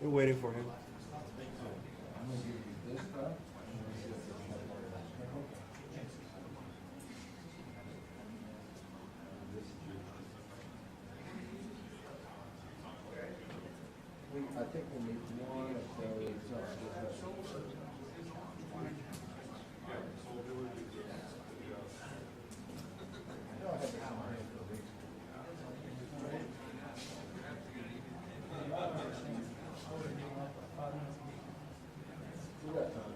We're waiting for him. I'm gonna give you this stuff. I think we'll need one of those. I know I have this in my hand for weeks. We got time.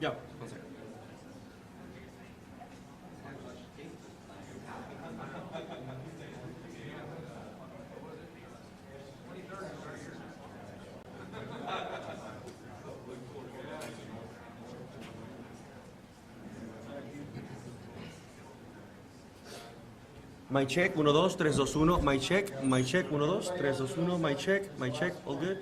Yeah, one second. My check, 1, 2, 3, 2, 1. My check, 1, 2, 3, 2, 1. My check, all good.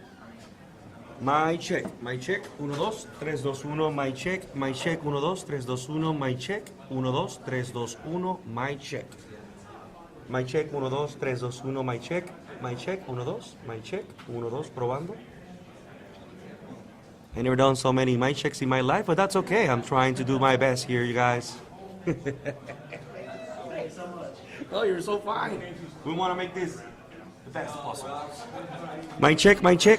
My check, 1, 2, 3, 2, 1. My check, 1, 2, 3, 2, 1. My check, 1, 2, 3, 2, 1. My check. My check, 1, 2, 3, 2, 1. My check, 1, 2. My check, 1, 2, probando. I never done so many mic checks in my life, but that's okay. I'm trying to do my best here, you guys. Oh, you're so fine. We want to make this the best possible. My check, 1, 2.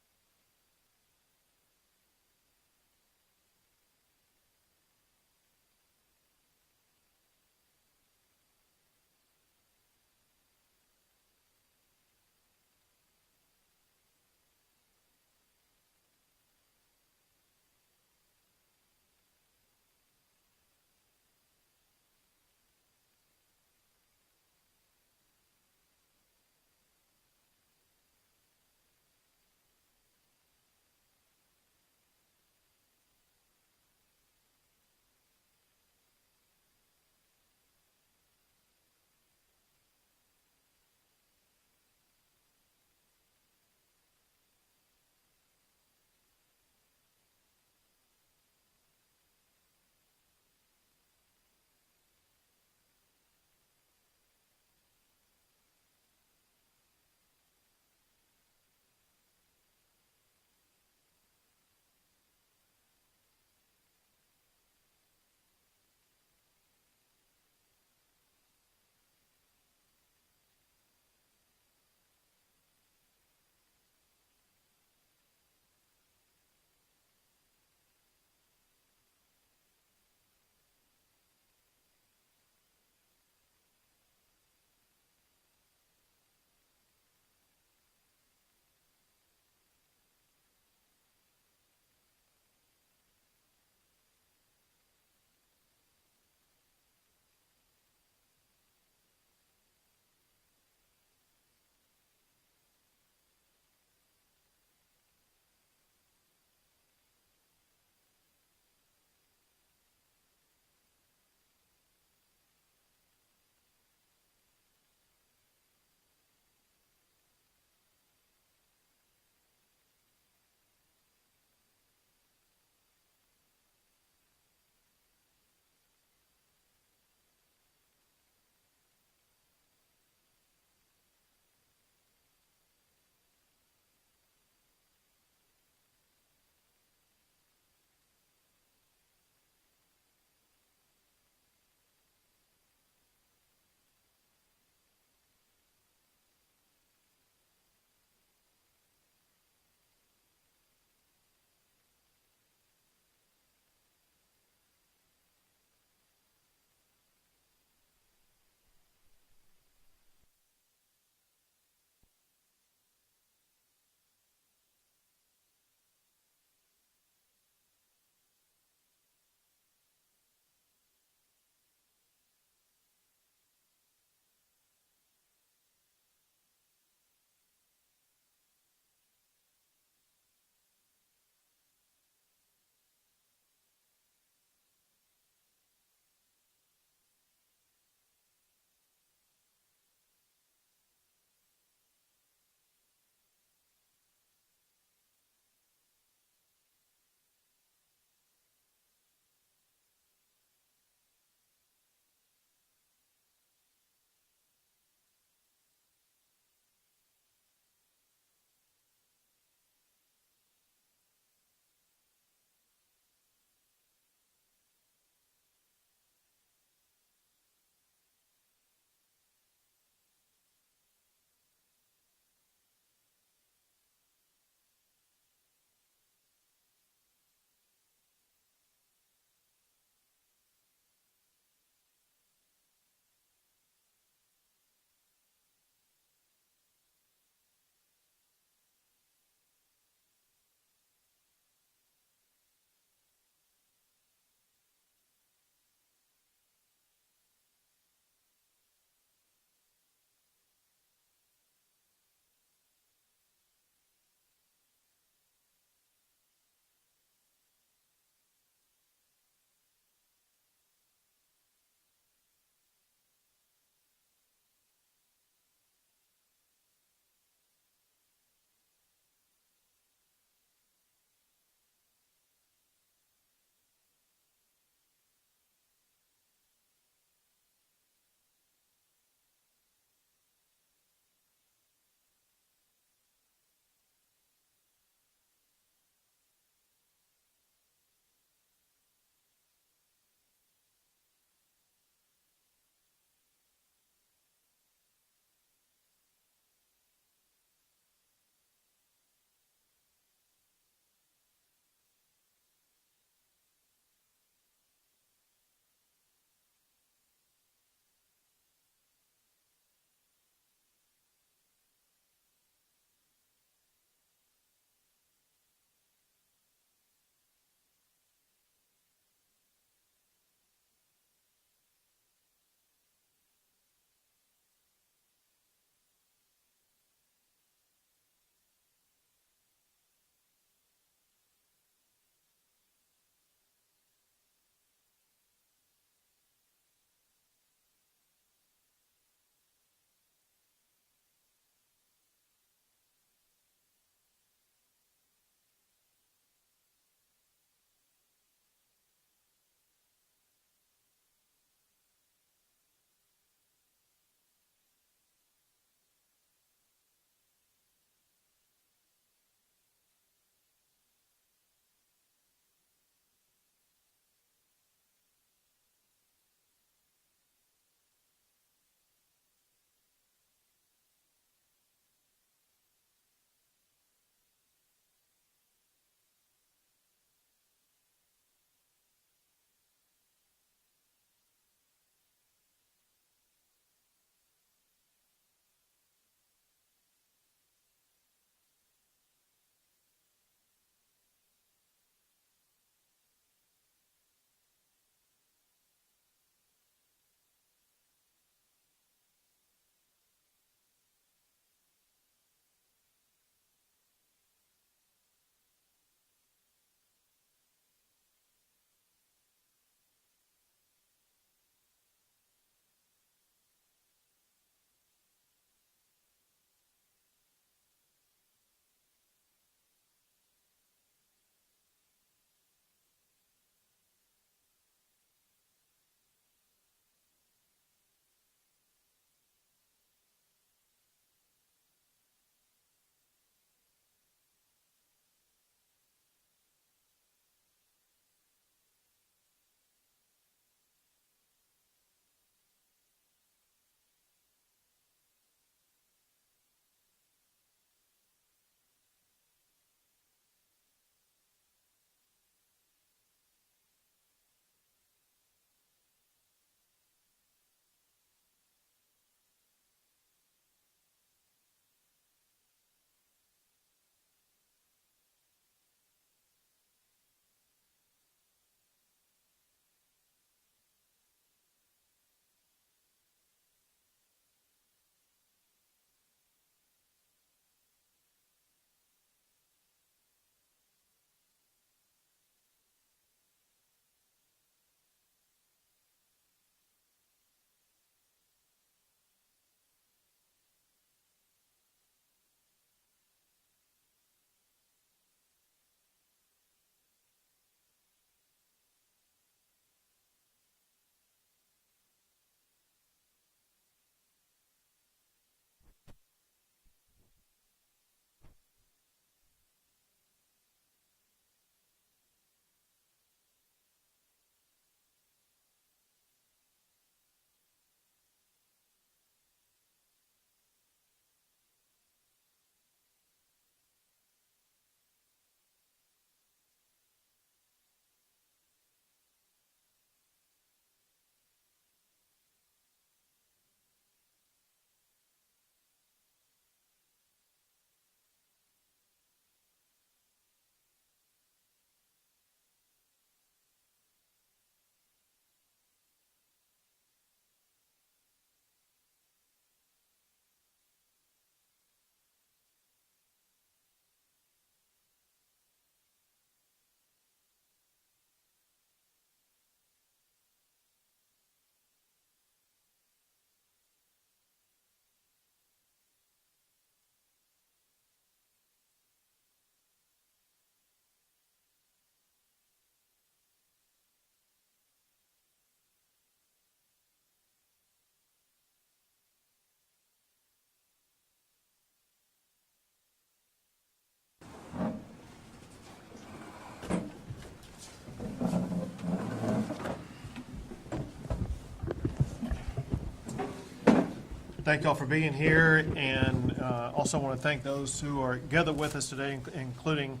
Thank y'all for being here, and also want to thank those who are gathered with us today, including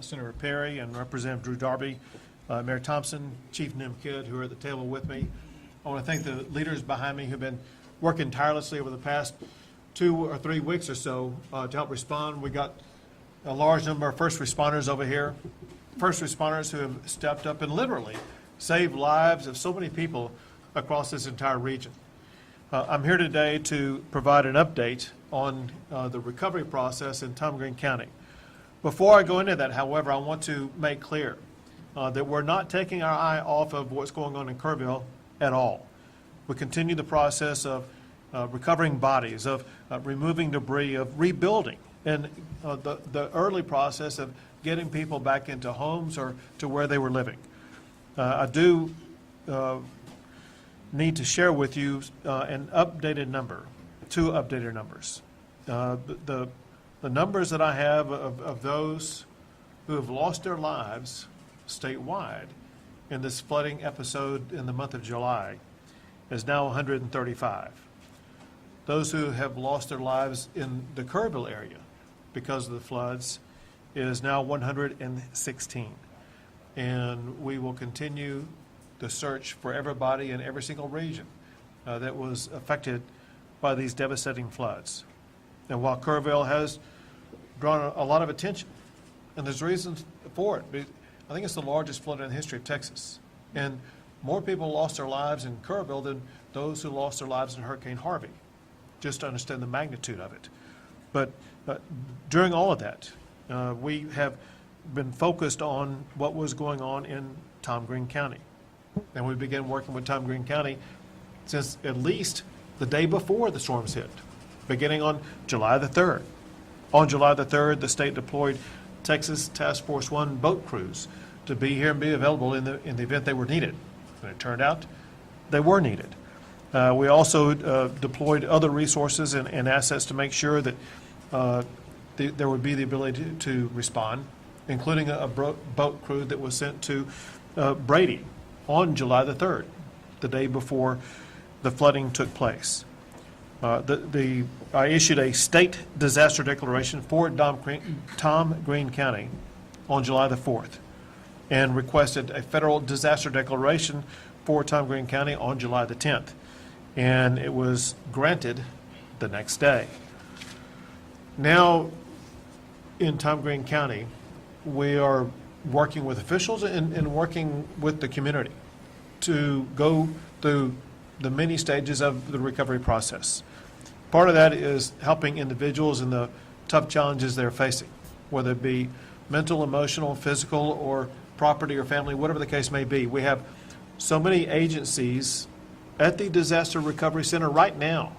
Senator Perry and Representative Drew Darby, Mayor Thompson, Chief Nim Kidd, who are at the table with me. I want to thank the leaders behind me who've been working tirelessly over the past 2 or 3 weeks or so to help respond. We got a large number of first responders over here, first responders who have stepped up and literally saved lives of so many people across this entire region. I'm here today to provide an update on the recovery process in Tom Green County. Before I go into that, however, I want to make clear that we're not taking our eye off of what's going on in Kerrville at all. We continue the process of recovering bodies, of removing debris, of rebuilding, and the early process of getting people back into homes or to where they were living. I do need to share with you an updated number, 2 updated numbers. The numbers that I have of those who have lost their lives statewide in this flooding episode in the month of July is now 135. Those who have lost their lives in the Kerrville area because of the floods is now 116. And we will continue the search for everybody in every single region that was affected by these devastating floods. And while Kerrville has drawn a lot of attention, and there's reasons for it, I think it's the largest flood in the history of Texas. And more people lost their lives in Kerrville than those who lost their lives in Hurricane Harvey, just to understand the magnitude of it. But during all of that, we have been focused on what was going on in Tom Green County. And we began working with Tom Green County since at least the day before the storms hit, beginning on July the 3rd. On July the 3rd, the state deployed Texas Task Force 1 boat crews to be here and be available in the event they were needed. And it turned out they were needed. We also deployed other resources and assets to make sure that there would be the ability to respond, including a boat crew that was sent to Brady on July the 3rd, the day before the flooding took place. I issued a state disaster declaration for Tom Green County on July the 4th and requested a federal disaster declaration for Tom Green County on July the 10th. And it was granted the next day. Now, in Tom Green County, we are working with officials and working with the community to go through the many stages of the recovery process. Part of that is helping individuals in the tough challenges they're facing, whether it be mental, emotional, physical, or property or family, whatever the case may be. We have so many agencies at the Disaster Recovery Center right now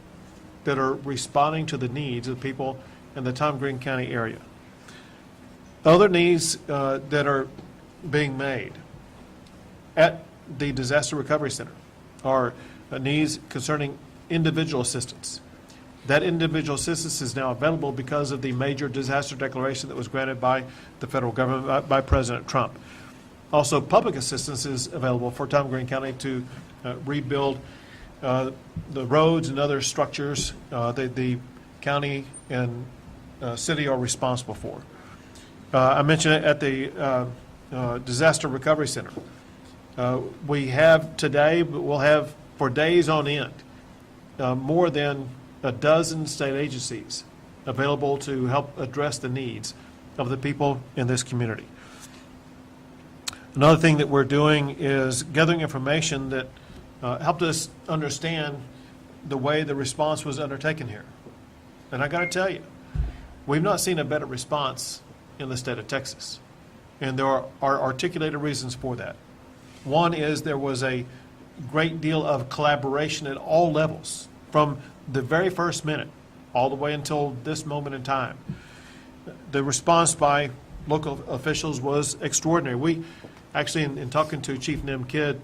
that are responding to the needs of people in the Tom Green County area. Other needs that are being made at the Disaster Recovery Center are needs concerning individual assistance. That individual assistance is now available because of the major disaster declaration that was granted by the federal government, by President Trump. Also, public assistance is available for Tom Green County to rebuild the roads and other structures that the county and city are responsible for. I mentioned it at the Disaster Recovery Center. We have today, but we'll have for days on end, more than a dozen state agencies available to help address the needs of the people in this community. Another thing that we're doing is gathering information that helped us understand the way the response was undertaken here. And I got to tell you, we've not seen a better response in the state of Texas. And there are articulated reasons for that. One is there was a great deal of collaboration at all levels, from the very first minute all the way until this moment in time. The response by local officials was extraordinary. We actually, in talking to Chief Nim Kidd,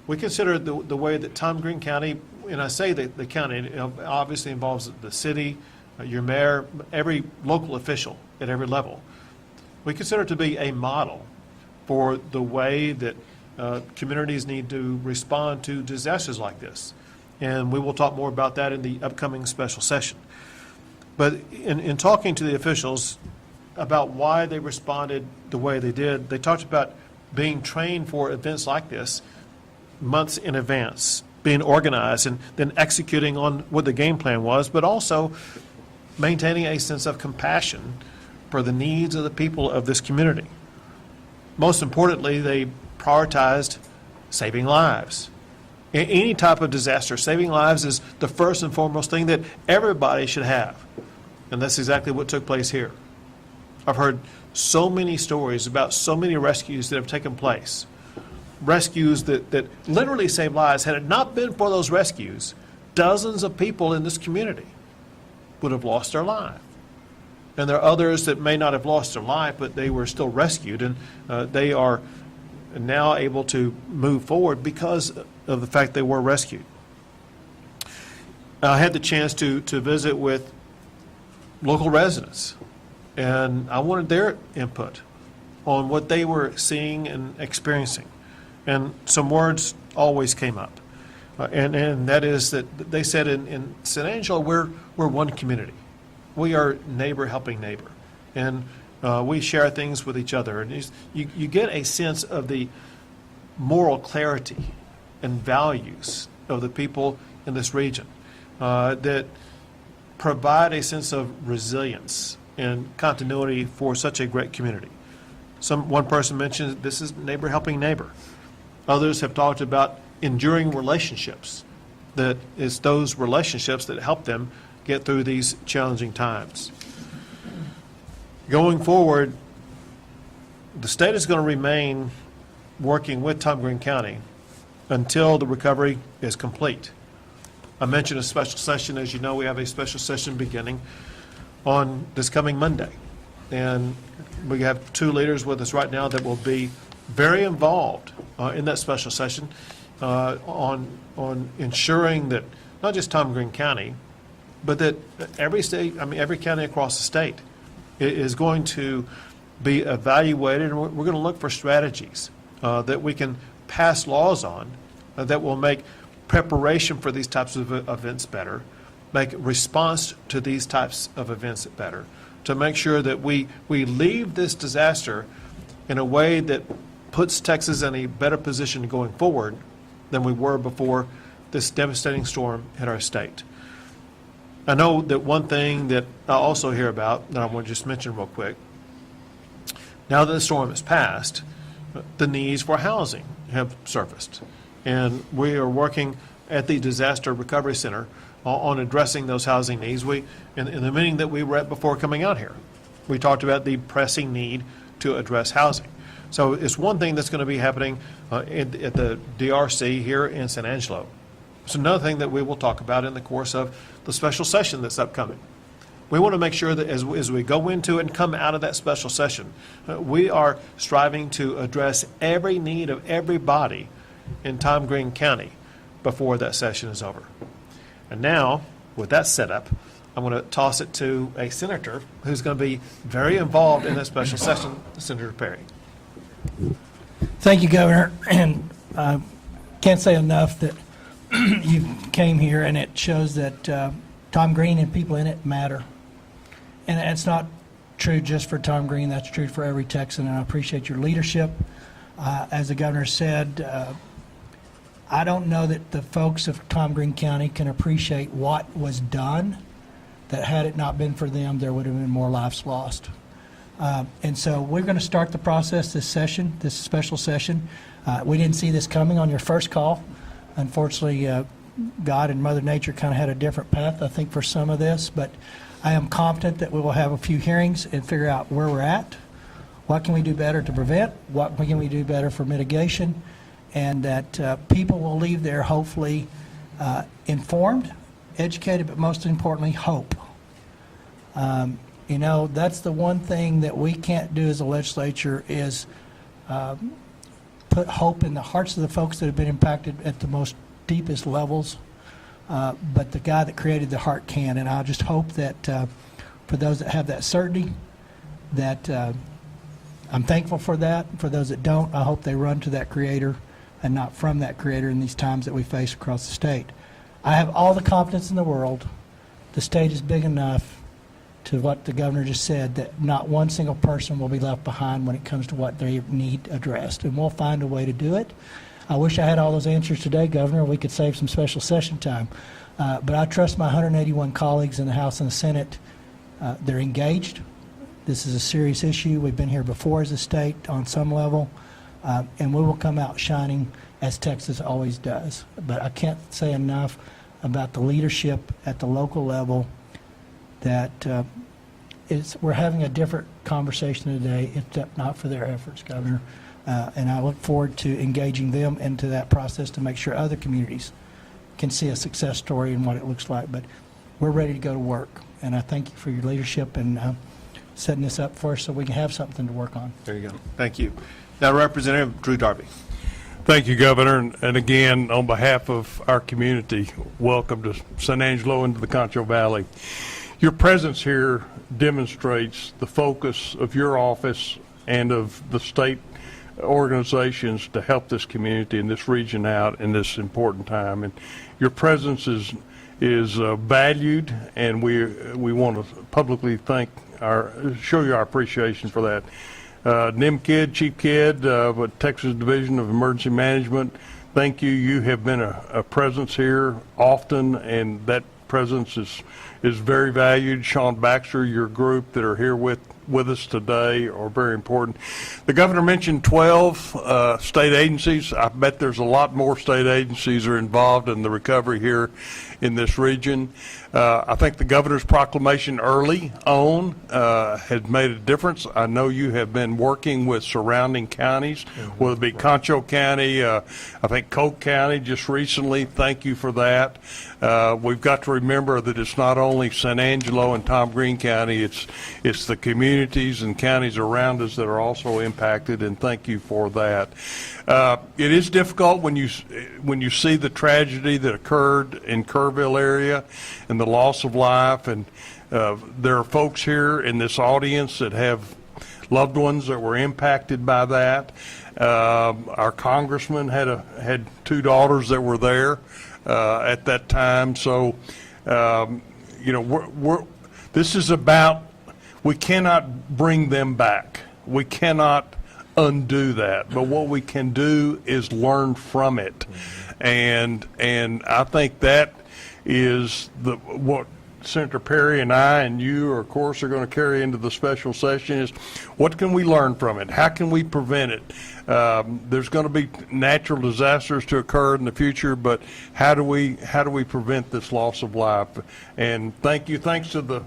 we consider the way that Tom Green County, and I say the county, it obviously involves the city, your mayor, every local official at every level. We consider it to be a model for the way that communities need to respond to disasters like this. And we will talk more about that in the upcoming special session. But in talking to the officials about why they responded the way they did, they talked about being trained for events like this months in advance, being organized and then executing on what the game plan was, but also maintaining a sense of compassion for the needs of the people of this community. Most importantly, they prioritized saving lives. In any type of disaster, saving lives is the first and foremost thing that everybody should have. And that's exactly what took place here. I've heard so many stories about so many rescues that have taken place. Rescues that literally saved lives. Had it not been for those rescues, dozens of people in this community would have lost their life. And there are others that may not have lost their life, but they were still rescued, and they are now able to move forward because of the fact they were rescued. I had the chance to visit with local residents, and I wanted their input on what they were seeing and experiencing. And some words always came up, and that is that they said in San Angelo, we're one community. We are neighbor helping neighbor, and we share things with each other. And you get a sense of the moral clarity and values of the people in this region that provide a sense of resilience and continuity for such a great community. One person mentioned this is neighbor helping neighbor. Others have talked about enduring relationships, that it's those relationships that help them get through these challenging times. Going forward, the state is going to remain working with Tom Green County until the recovery is complete. I mentioned a special session. As you know, we have a special session beginning on this coming Monday. And we have two leaders with us right now that will be very involved in that special session on ensuring that not just Tom Green County, but that every county across the state is going to be evaluated, and we're going to look for strategies that we can pass laws on that will make preparation for these types of events better, make response to these types of events better, to make sure that we leave this disaster in a way that puts Texas in a better position going forward than we were before this devastating storm hit our state. I know that one thing that I also hear about that I want to just mention real quick, now that the storm has passed, the needs for housing have surfaced. And we are working at the Disaster Recovery Center on addressing those housing needs. In the meeting that we were at before coming out here, we talked about the pressing need to address housing. So it's one thing that's going to be happening at the DRC here in San Angelo. It's another thing that we will talk about in the course of the special session that's upcoming. We want to make sure that as we go into and come out of that special session, we are striving to address every need of everybody in Tom Green County before that session is over. And now, with that set up, I'm going to toss it to a senator who's going to be very involved in that special session, Senator Perry. Thank you, Governor, and can't say enough that you came here, and it shows that Tom Green and people in it matter. And it's not true just for Tom Green, that's true for every Texan, and I appreciate your leadership. As the Governor said, I don't know that the folks of Tom Green County can appreciate what was done, that had it not been for them, there would have been more lives lost. And so we're going to start the process this session, this special session. We didn't see this coming on your first call. Unfortunately, God and Mother Nature kind of had a different path, I think, for some of this. But I am confident that we will have a few hearings and figure out where we're at, what can we do better to prevent, what can we do better for mitigation, and that people will leave there hopefully informed, educated, but most importantly, hope. You know, that's the one thing that we can't do as a legislature is put hope in the hearts of the folks that have been impacted at the most deepest levels. But the guy that created the heart can. And I just hope that for those that have that certainty, that I'm thankful for that. For those that don't, I hope they run to that creator and not from that creator in these times that we face across the state. I have all the confidence in the world. The state is big enough, to what the governor just said, that not one single person will be left behind when it comes to what they need addressed, and we'll find a way to do it. I wish I had all those answers today, Governor. We could save some special session time. But I trust my 181 colleagues in the House and the Senate. They're engaged. This is a serious issue. We've been here before as a state on some level, and we will come out shining as Texas always does. But I can't say enough about the leadership at the local level that we're having a different conversation today, if not for their efforts, Governor. And I look forward to engaging them into that process to make sure other communities can see a success story and what it looks like. But we're ready to go to work. And I thank you for your leadership and setting this up for us so we can have something to work on. There you go. Thank you. Now, Representative Drew Darby. Thank you, Governor. And again, on behalf of our community, welcome to San Angelo and to the Concho Valley. Your presence here demonstrates the focus of your office and of the state organizations to help this community and this region out in this important time. And your presence is valued, and we want to publicly show you our appreciation for that. NIM Chief Kidd, with Texas Division of Emergency Management, thank you. You have been a presence here often, and that presence is very valued. Sean Baxter, your group that are here with us today are very important. The governor mentioned 12 state agencies. I bet there's a lot more state agencies are involved in the recovery here in this region. I think the governor's proclamation early on has made a difference. I know you have been working with surrounding counties, whether it be Concho County, I think Coke County just recently. Thank you for that. We've got to remember that it's not only San Angelo and Tom Green County, it's the communities and counties around us that are also impacted, and thank you for that. It is difficult when you see the tragedy that occurred in Kerrville area and the loss of life, and there are folks here in this audience that have loved ones that were impacted by that. Our congressman had two daughters that were there at that time, so this is about, we cannot bring them back. We cannot undo that, but what we can do is learn from it. And I think that is what Senator Perry and I and you, of course, are going to carry into the special session is what can we learn from it? How can we prevent it? There's going to be natural disasters to occur in the future, but how do we prevent this loss of life? And thanks to the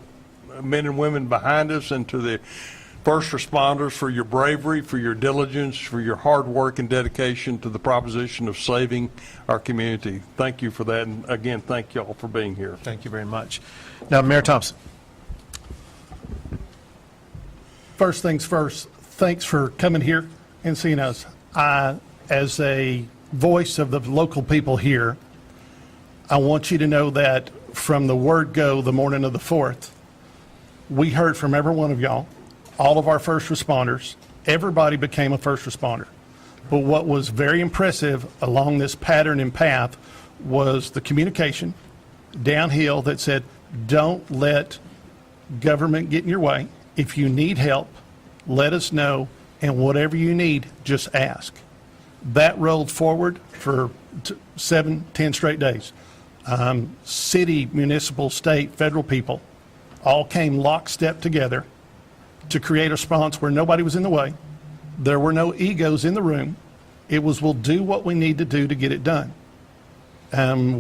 men and women behind us and to the first responders for your bravery, for your diligence, for your hard work and dedication to the proposition of saving our community. Thank you for that. And again, thank you all for being here. Thank you very much. Now, Mayor Thompson. First things first, thanks for coming here and seeing us. As a voice of the local people here, I want you to know that from the word go the morning of the 4th, we heard from every one of y'all, all of our first responders. Everybody became a first responder. But what was very impressive along this pattern and path was the communication downhill that said, don't let government get in your way. If you need help, let us know, and whatever you need, just ask. That rolled forward for 7-10 straight days. City, municipal, state, federal people all came lockstep together to create a response where nobody was in the way. There were no egos in the room. It was, we'll do what we need to do to get it done.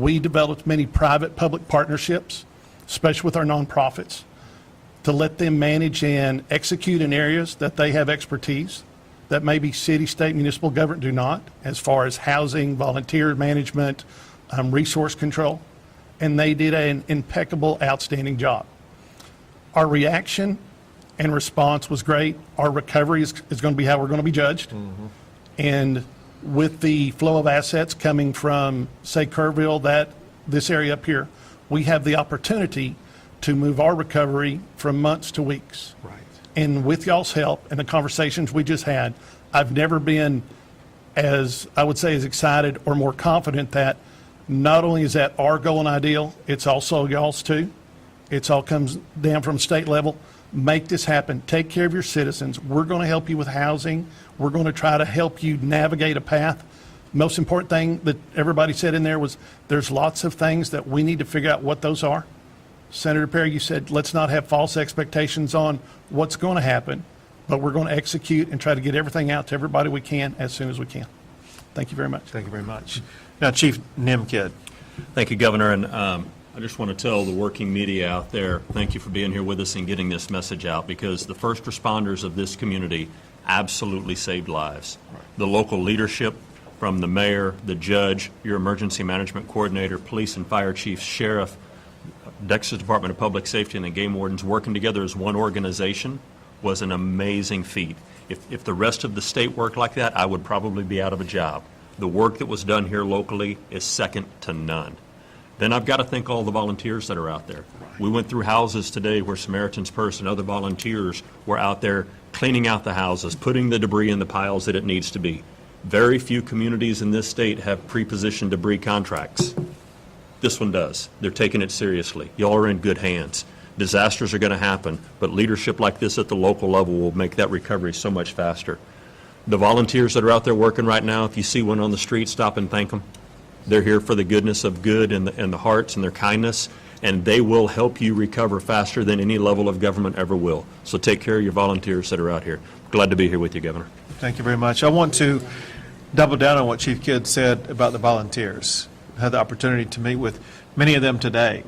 We developed many private-public partnerships, especially with our nonprofits, to let them manage and execute in areas that they have expertise that maybe city, state, municipal government do not, as far as housing, volunteer management, resource control. And they did an impeccable, outstanding job. Our reaction and response was great. Our recovery is going to be how we're going to be judged. And with the flow of assets coming from, say, Kerrville, this area up here, we have the opportunity to move our recovery from months to weeks. Right. And with y'all's help and the conversations we just had, I've never been as, I would say, as excited or more confident that Not only is that our goal and ideal, it's also y'all's too. It's all comes down from state level. Make this happen. Take care of your citizens. We're going to help you with housing. We're going to try to help you navigate a path. Most important thing that everybody said in there was there's lots of things that we need to figure out what those are. Senator Perry, you said let's not have false expectations on what's going to happen, but we're going to execute and try to get everything out to everybody we can as soon as we can. Thank you very much. Thank you very much. Now, Chief Nimkid. Thank you, Governor, and I just want to tell the working media out there, thank you for being here with us and getting this message out, because the first responders of this community absolutely saved lives. The local leadership, from the mayor, the judge, your emergency management coordinator, police and fire chiefs, sheriff, Texas Department of Public Safety, and the game wardens working together as one organization was an amazing feat. If the rest of the state worked like that, I would probably be out of a job. The work that was done here locally is second to none. Then I've got to thank all the volunteers that are out there. We went through houses today where Samaritan's Purse and other volunteers were out there cleaning out the houses, putting the debris in the piles that it needs to be. Very few communities in this state have pre-positioned debris contracts. This one does. They're taking it seriously. Y'all are in good hands. Disasters are going to happen, but leadership like this at the local level will make that recovery so much faster. The volunteers that are out there working right now, if you see one on the street, stop and thank them. They're here for the goodness of good and the hearts and their kindness, and they will help you recover faster than any level of government ever will. So take care of your volunteers that are out here. Glad to be here with you, Governor. Thank you very much. I want to double down on what Chief Kidd said about the volunteers. I had the opportunity to meet with many of them today,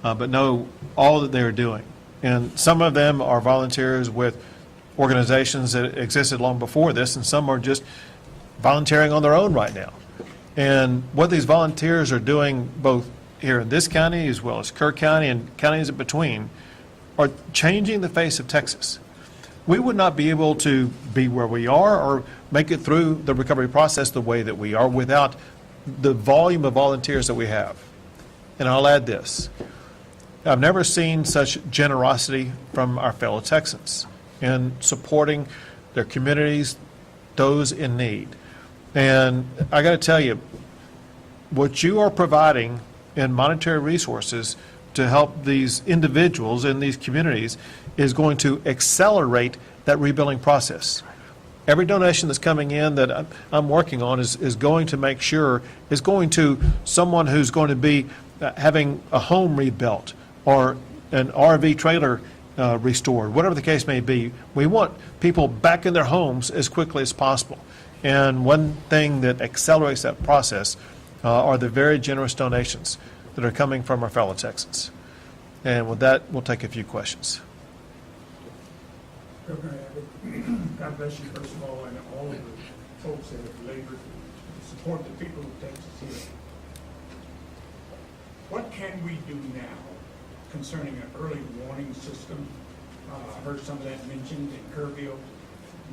but know all that they are doing. And some of them are volunteers with organizations that existed long before this, and some are just volunteering on their own right now. And what these volunteers are doing, both here in this county as well as Kerr County and counties in between, are changing the face of Texas. We would not be able to be where we are or make it through the recovery process the way that we are without the volume of volunteers that we have. And I'll add this. I've never seen such generosity from our fellow Texans in supporting their communities, those in need. And I got to tell you, what you are providing in monetary resources to help these individuals in these communities is going to accelerate that rebuilding process. Every donation that's coming in that I'm working on is going to make sure is going to someone who's going to be having a home rebuilt or an RV trailer restored, whatever the case may be. We want people back in their homes as quickly as possible. And one thing that accelerates that process are the very generous donations that are coming from our fellow Texans. And with that, we'll take a few questions. Governor Abbott, God bless you first of all, and all of the folks that have labored to support the people of Texas here. What can we do now concerning an early warning system? I heard some of that mentioned in Kerrville,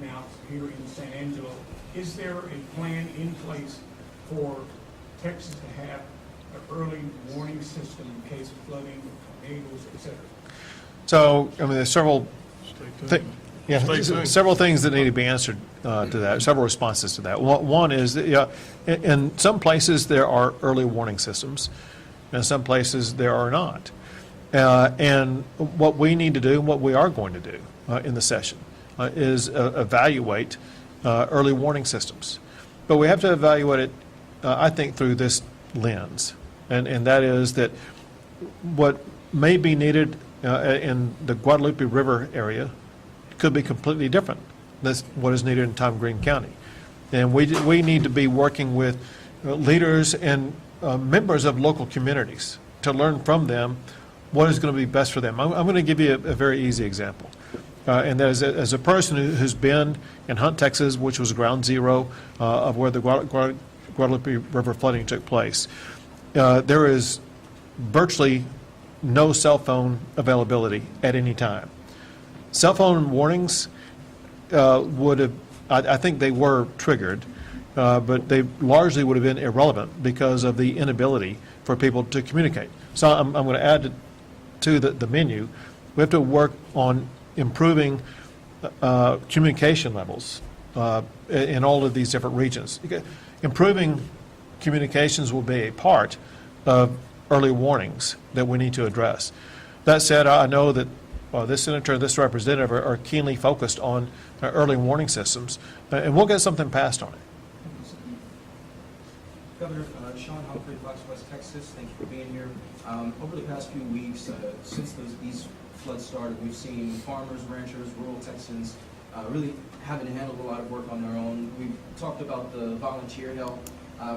now here in San Angelo. Is there a plan in place for Texas to have an early warning system in case of flooding, tornadoes, etc.? So, I mean, there's several things that need to be answered to that, several responses to that. One is that, in some places there are early warning systems, in some places there are not. And what we need to do, and what we are going to do in the session, is evaluate early warning systems. But we have to evaluate it, I think, through this lens. And that is that what may be needed in the Guadalupe River area could be completely different than what is needed in Tom Green County. And we need to be working with leaders and members of local communities to learn from them what is going to be best for them. I'm going to give you a very easy example. And that is, as a person who's been in Hunt, Texas, which was ground zero of where the Guadalupe River flooding took place, there is virtually no cell phone availability at any time. Cell phone warnings would have, I think they were triggered, but they largely would have been irrelevant because of the inability for people to communicate. So I'm going to add to the menu. We have to work on improving communication levels in all of these different regions. Improving communications will be a part of early warnings that we need to address. That said, I know that this senator and this representative are keenly focused on early warning systems, and we'll get something passed on it. Governor, Sean Humphrey, Fox West, Texas, thank you for being here. Over the past few weeks, since these floods started, we've seen farmers, ranchers, rural Texans really having to handle a lot of work on their own. We've talked about the volunteer help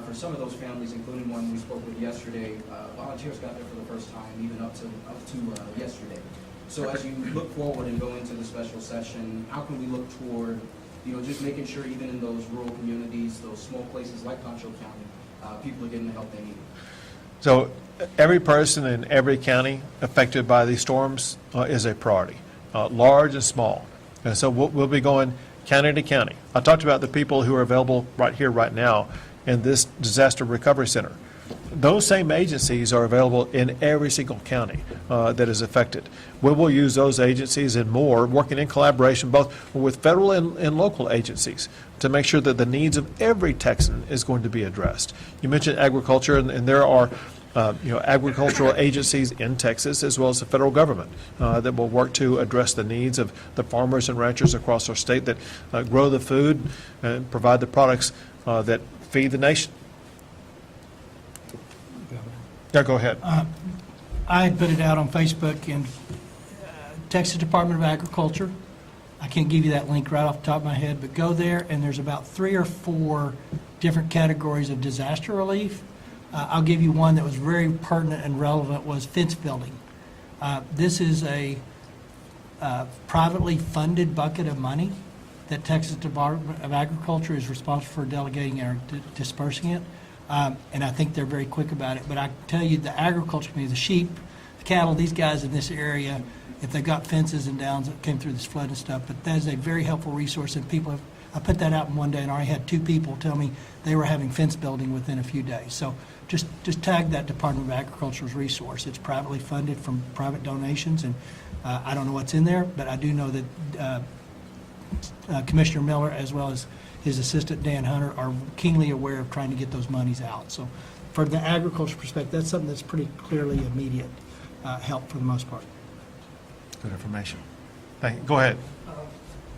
for some of those families, including one we spoke with yesterday. Volunteers got there for the first time, even up to yesterday. So as you look forward and go into the special session, how can we look toward, just making sure even in those rural communities, those small places like Concho County, people are getting the help they need? So every person in every county affected by these storms is a priority, large and small. And so we'll be going county to county. I talked about the people who are available right here, right now, in this disaster recovery center. Those same agencies are available in every single county that is affected. We will use those agencies and more, working in collaboration both with federal and local agencies to make sure that the needs of every Texan is going to be addressed. You mentioned agriculture, and there are agricultural agencies in Texas as well as the federal government that will work to address the needs of the farmers and ranchers across our state that grow the food and provide the products that feed the nation. Yeah, go ahead. I had put it out on Facebook in Texas Department of Agriculture. I can't give you that link right off the top of my head, but go there, and there's about 3 or 4 different categories of disaster relief. I'll give you one that was very pertinent and relevant, was fence building. This is a privately funded bucket of money that Texas Department of Agriculture is responsible for delegating or dispersing it. And I think they're very quick about it. But I can tell you, the agriculture community, the sheep, the cattle, these guys in this area, if they've got fences and downs that came through this flood and stuff, but that is a very helpful resource. And people have, I put that out in one day, and I already had 2 people tell me they were having fence building within a few days. So just tag that Department of Agriculture's resource. It's privately funded from private donations, and I don't know what's in there, but I do know that Commissioner Miller, as well as his assistant Dan Hunter, are keenly aware of trying to get those monies out. So for the agriculture perspective, that's something that's pretty clearly immediate help for the most part. Good information. Thank you. Go ahead.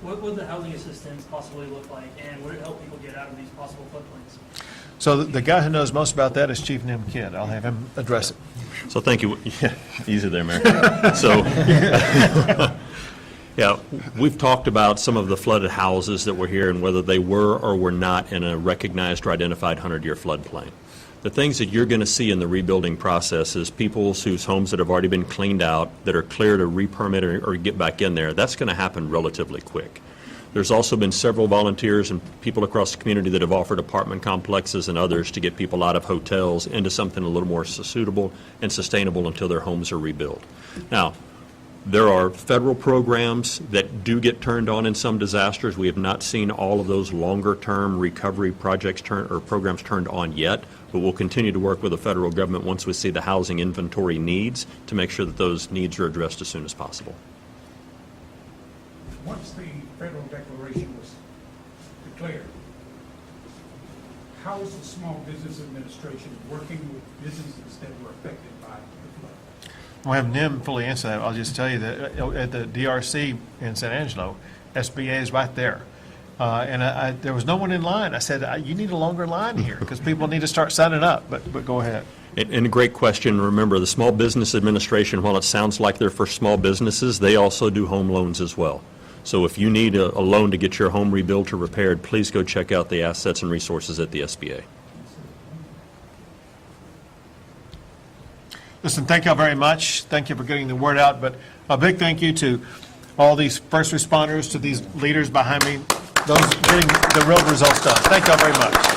What would the housing assistance possibly look like, and would it help people get out of these possible floodplains? So the guy who knows most about that is Chief Nim Kidd. I'll have him address it. So thank you. Yeah, easy there, Mayor. So, yeah, we've talked about some of the flooded houses that were here and whether they were or were not in a recognized or identified 100-year floodplain. The things that you're going to see in the rebuilding process is people whose homes that have already been cleaned out, that are clear to re-permit or get back in there. That's going to happen relatively quick. There's also been several volunteers and people across the community that have offered apartment complexes and others to get people out of hotels into something a little more suitable and sustainable until their homes are rebuilt. Now, there are federal programs that do get turned on in some disasters. We have not seen all of those longer-term recovery projects programs turned on yet, but we'll continue to work with the federal government once we see the housing inventory needs to make sure that those needs are addressed as soon as possible. Once the federal declaration was declared, how is the Small Business Administration working with businesses that were affected by the flood? We'll have Nim fully answer that. I'll just tell you that at the DRC in San Angelo, SBA is right there. And there was no one in line. I said, you need a longer line here because people need to start signing up. But go ahead. And a great question. Remember, the Small Business Administration, while it sounds like they're for small businesses, they also do home loans as well. So if you need a loan to get your home rebuilt or repaired, please go check out the assets and resources at the SBA. Listen, thank y'all very much. Thank you for getting the word out. But a big thank you to all these first responders, to these leaders behind me, those getting the real results done. Thank y'all very much.